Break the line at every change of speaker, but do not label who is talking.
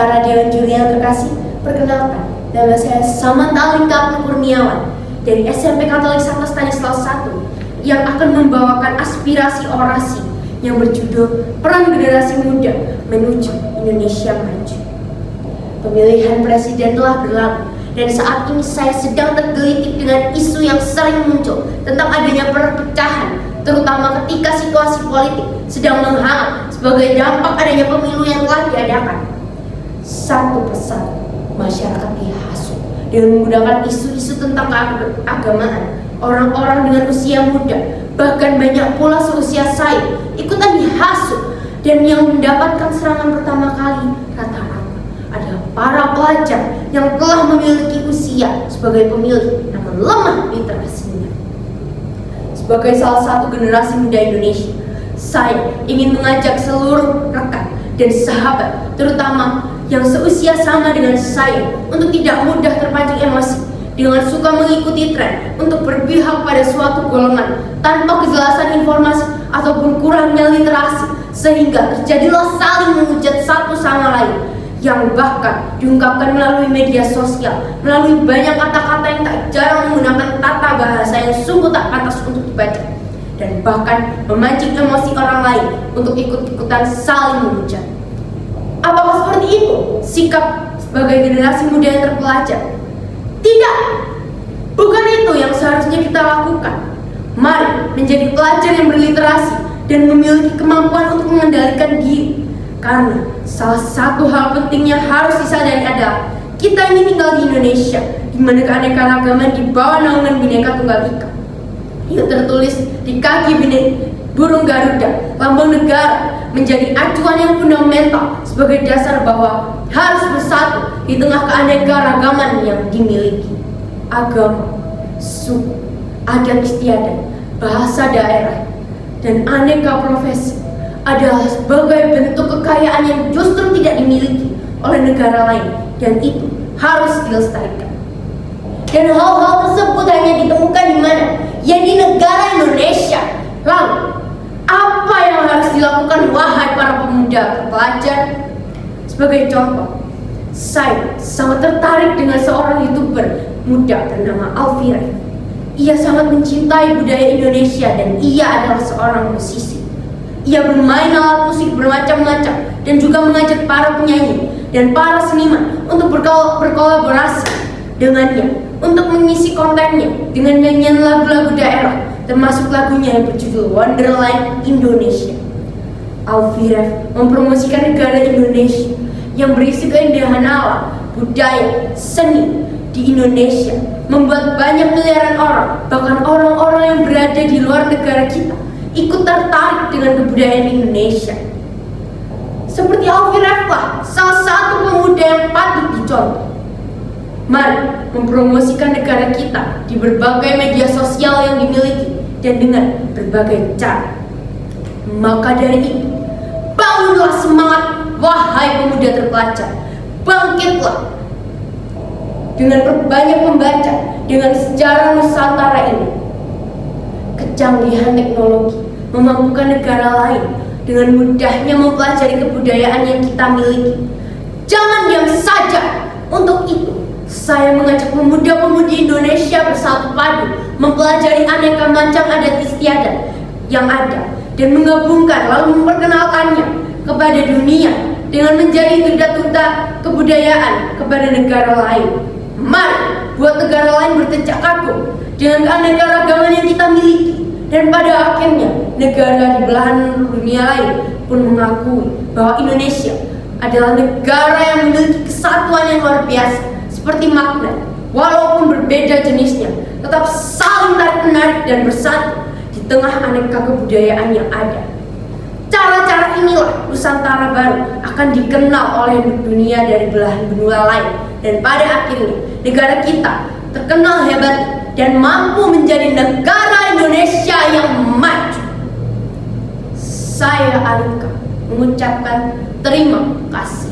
Para dewan juri yang terkasih, perkenalkan, nama saya Samantha Lingkap Kurniawan dari SMP Katolik Santo Stanislaus I yang akan membawakan aspirasi orasi yang berjudul Peran Generasi Muda Menuju Indonesia Maju. Pemilihan presiden telah berlalu dan saat ini saya sedang tergelitik dengan isu yang sering muncul tentang adanya perpecahan, terutama ketika situasi politik sedang menghangat sebagai dampak adanya pemilu yang telah diadakan. Satu persatu masyarakat dihasut dengan menggunakan isu-isu tentang keagamaan. Orang-orang dengan usia muda, bahkan banyak pula seusia saya, ikutan dihasut, dan yang mendapatkan serangan pertama kali rata-rata adalah para pelajar yang telah memiliki usia sebagai pemilih namun lemah literasinya. Sebagai salah satu generasi muda Indonesia, saya ingin mengajak seluruh rekan dan sahabat, terutama yang seusia sama dengan saya, untuk tidak mudah terpancing emosi dengan suka mengikuti tren untuk berpihak pada suatu golongan tanpa kejelasan informasi ataupun kurangnya literasi, sehingga terjadilah saling menghujat satu sama lain yang bahkan diungkapkan melalui media sosial, melalui banyak kata-kata yang tak jarang menggunakan tata bahasa yang sungguh tak pantas untuk dibaca, dan bahkan memancing emosi orang lain untuk ikut-ikutan saling menghujat. Apakah seperti itu sikap sebagai generasi muda yang terpelajar? Tidak, bukan itu yang seharusnya kita lakukan. Mari menjadi pelajar yang berliterasi dan memiliki kemampuan untuk mengendalikan diri. Karena salah satu hal penting yang harus disadari adalah kita ini tinggal di Indonesia, di mana keanekaragaman di bawah naungan Bhinneka Tunggal Ika yang tertulis di kaki burung Garuda, lambang negara, menjadi acuan yang fundamental sebagai dasar bahwa harus bersatu di tengah keanekaragaman yang dimiliki. Agama, suku, adat istiadat, bahasa daerah, dan aneka profesi adalah sebagai bentuk kekayaan yang justru tidak dimiliki oleh negara lain, dan itu harus dilestarikan. Dan hal-hal tersebut hanya ditemukan di mana? Ya, di negara Indonesia. Lalu, apa yang harus dilakukan wahai para pemuda pelajar? Sebagai contoh, saya sangat tertarik dengan seorang YouTuber muda bernama Alfira. Ia sangat mencintai budaya Indonesia dan ia adalah seorang musisi. Ia bermain alat musik bermacam-macam dan juga mengajak para penyanyi dan para seniman untuk berkolaborasi dengannya untuk mengisi kontennya dengan nyanyian lagu-lagu daerah, termasuk lagunya yang berjudul Wonderland Indonesia. Alfira mempromosikan negara Indonesia yang berisi keindahan alam, budaya, seni di Indonesia, membuat banyak miliaran orang, bahkan orang-orang yang berada di luar negara kita, ikut tertarik dengan kebudayaan Indonesia. Seperti Alfira lah, salah satu pemuda yang patut dicontoh. Mari mempromosikan negara kita di berbagai media sosial yang dimiliki dan dengan berbagai cara. Maka dari itu, bangunlah semangat wahai pemuda terpelajar. Bangkitlah dengan perbanyak membaca dengan sejarah Nusantara ini. Kecanggihan teknologi memampukan negara lain dengan mudahnya mempelajari kebudayaan yang kita miliki. Jangan diam saja. Untuk itu, saya mengajak pemuda-pemudi Indonesia bersatu padu mempelajari aneka macam adat istiadat yang ada dan menggabungkan lalu memperkenalkannya kepada dunia dengan menjadi duta-duta kebudayaan kepada negara lain. Mari buat negara lain bertecak kagum dengan keanekaragaman yang kita miliki, dan pada akhirnya negara di belahan dunia lain pun mengakui bahwa Indonesia adalah negara yang memiliki kesatuan yang luar biasa seperti magnet. Walaupun berbeda jenisnya, tetap saling tarik-menarik dan bersatu di tengah aneka kebudayaan yang ada. Cara-cara inilah Nusantara baru akan dikenal oleh dunia dari belahan benua lain, dan pada akhirnya negara kita terkenal hebat dan mampu menjadi negara Indonesia yang maju. Saya Alika mengucapkan terima kasih.